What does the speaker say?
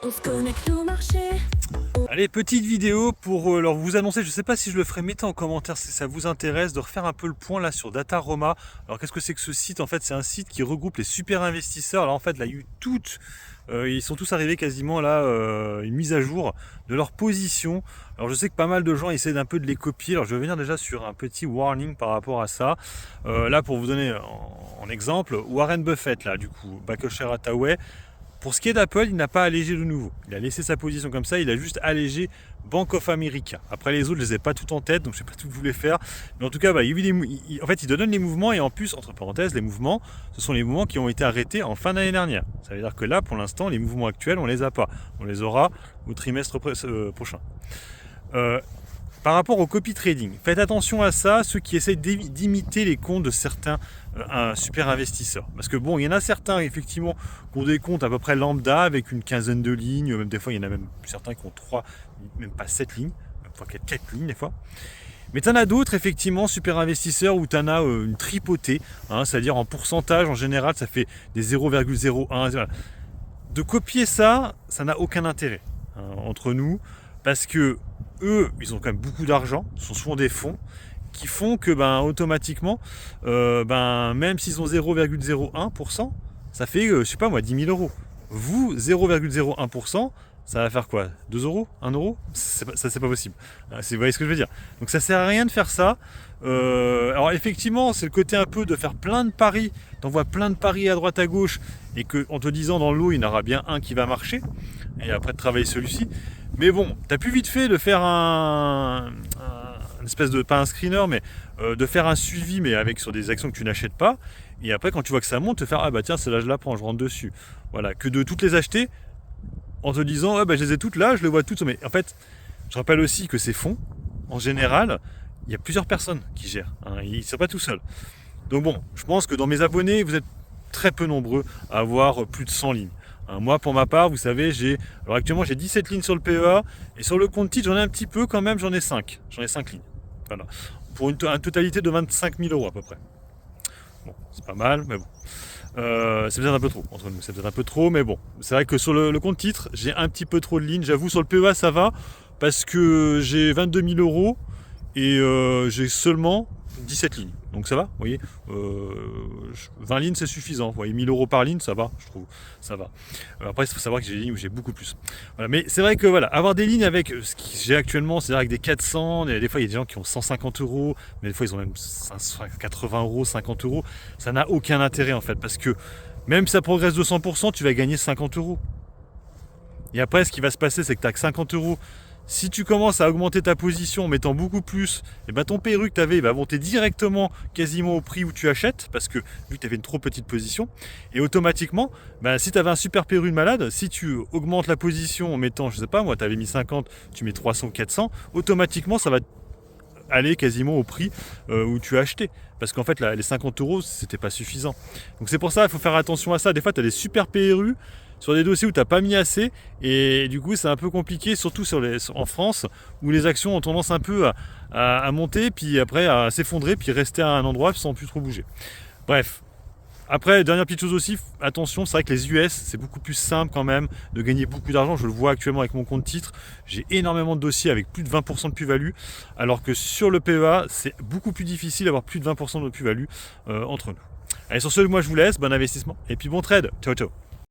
On se connecte au marché. Allez, petite vidéo pour alors vous annoncer, je ne sais pas si je le ferai, mettez en commentaire si ça vous intéresse de refaire un peu le point là sur Dataroma. Alors qu'est-ce que c'est que ce site? En fait, c'est un site qui regroupe les super investisseurs. Alors en fait, là, il y a eu toutes, ils sont tous arrivés quasiment là, une mise à jour de leur position. Alors je sais que pas mal de gens essaient d'un peu de les copier. Alors je vais venir déjà sur un petit warning par rapport à ça. Là, pour vous donner en exemple, Warren Buffett, là, du coup, Berkshire Hathaway. Pour ce qui est d'Apple, il n'a pas allégé de nouveau. Il a laissé sa position comme ça, il a juste allégé Bank of America. Après les autres, je ne les ai pas tout en tête, donc je ne sais pas tout vous les faire. Mais en tout cas, en fait, il donne les mouvements et en plus, entre parenthèses, les mouvements, ce sont les mouvements qui ont été arrêtés en fin d'année dernière. Ça veut dire que là, pour l'instant, les mouvements actuels, on ne les a pas. On les aura au trimestre prochain. Par rapport au copy trading, faites attention à ça, ceux qui essayent d'imiter les comptes de certains super investisseurs. Parce que bon, il y en a certains effectivement qui ont des comptes à peu près lambda avec une quinzaine de lignes, même des fois il y en a même certains qui ont 3, même pas 7 lignes, même fois 4 lignes des fois. Mais tu en as d'autres effectivement super investisseurs où tu en as une tripotée, c'est-à-dire en pourcentage en général ça fait des 0,01. Voilà. De copier ça, ça n'a aucun intérêt entre nous. Parce que eux, ils ont quand même beaucoup d'argent, ce sont souvent des fonds qui font que automatiquement, même s'ils ont 0,01%, ça fait, je sais pas moi, 10 000 euros. Vous, 0,01%, ça va faire quoi? 2 euros? 1 euro? Ça, c'est pas possible. Vous voyez ce que je veux dire? Donc ça sert à rien de faire ça. Alors effectivement, c'est le côté un peu de faire plein de paris. T'envoies plein de paris à droite à gauche et qu'en te disant dans l'eau, il y en aura bien un qui va marcher. Et après de travailler celui-ci. Mais bon, t'as plus vite fait de faire une espèce de, pas un screener, mais de faire un suivi, mais avec sur des actions que tu n'achètes pas. Et après, quand tu vois que ça monte, te faire, ah bah tiens, celle-là je la prends, je rentre dessus. Voilà, que de toutes les acheter en te disant, ah bah je les ai toutes là, je les vois toutes. Mais en fait, je rappelle aussi que ces fonds, en général, il y a plusieurs personnes qui gèrent. Ils ne sont pas tout seuls. Donc bon, je pense que dans mes abonnés, vous êtes très peu nombreux à avoir plus de 100 lignes. Moi, pour ma part, vous savez, alors actuellement j'ai 17 lignes sur le PEA et sur le compte titre, j'en ai un petit peu quand même, j'en ai 5. J'en ai 5 lignes. Voilà. Pour une totalité de 25 000 euros à peu près. Bon, c'est pas mal, mais bon. C'est peut-être un peu trop, entre nous, c'est peut-être un peu trop, mais bon. C'est vrai que sur le compte titre, j'ai un petit peu trop de lignes. J'avoue, sur le PEA, ça va, parce que j'ai 22 000 euros et j'ai seulement 17 lignes. Donc ça va, vous voyez, 20 lignes c'est suffisant, vous voyez, 1000 euros par ligne, ça va, je trouve, ça va. Après, il faut savoir que j'ai des lignes où j'ai beaucoup plus. Voilà, mais c'est vrai que voilà, avoir des lignes avec ce que j'ai actuellement, c'est-à-dire avec des 400, des fois il y a des gens qui ont 150 euros, mais des fois ils ont même 80 euros, 50 euros, ça n'a aucun intérêt en fait, parce que même si ça progresse de 100%, tu vas gagner 50 euros. Et après, ce qui va se passer, c'est que tu as que 50 euros. Si tu commences à augmenter ta position en mettant beaucoup plus, et ton PRU que tu avais va monter directement quasiment au prix où tu achètes, parce que vu que tu avais une trop petite position, et automatiquement, si tu avais un super PRU de malade, si tu augmentes la position en mettant, je sais pas moi, tu avais mis 50, tu mets 300 ou 400, automatiquement ça va aller quasiment au prix où tu as acheté. Parce qu'en fait, les 50 euros, c'était pas suffisant. Donc c'est pour ça, il faut faire attention à ça. Des fois, tu as des super PRU sur des dossiers où tu n'as pas mis assez. Et du coup, c'est un peu compliqué, surtout en France, où les actions ont tendance un peu à monter, puis après à s'effondrer, puis rester à un endroit sans plus trop bouger. Bref. Après, dernière petite chose aussi, attention, c'est vrai que les US, c'est beaucoup plus simple quand même de gagner beaucoup d'argent. Je le vois actuellement avec mon compte titre. J'ai énormément de dossiers avec plus de 20% de plus-value, alors que sur le PEA, c'est beaucoup plus difficile d'avoir plus de 20% de plus-value entre nous. Allez, sur ce, moi je vous laisse, bon investissement et puis bon trade. Ciao, ciao.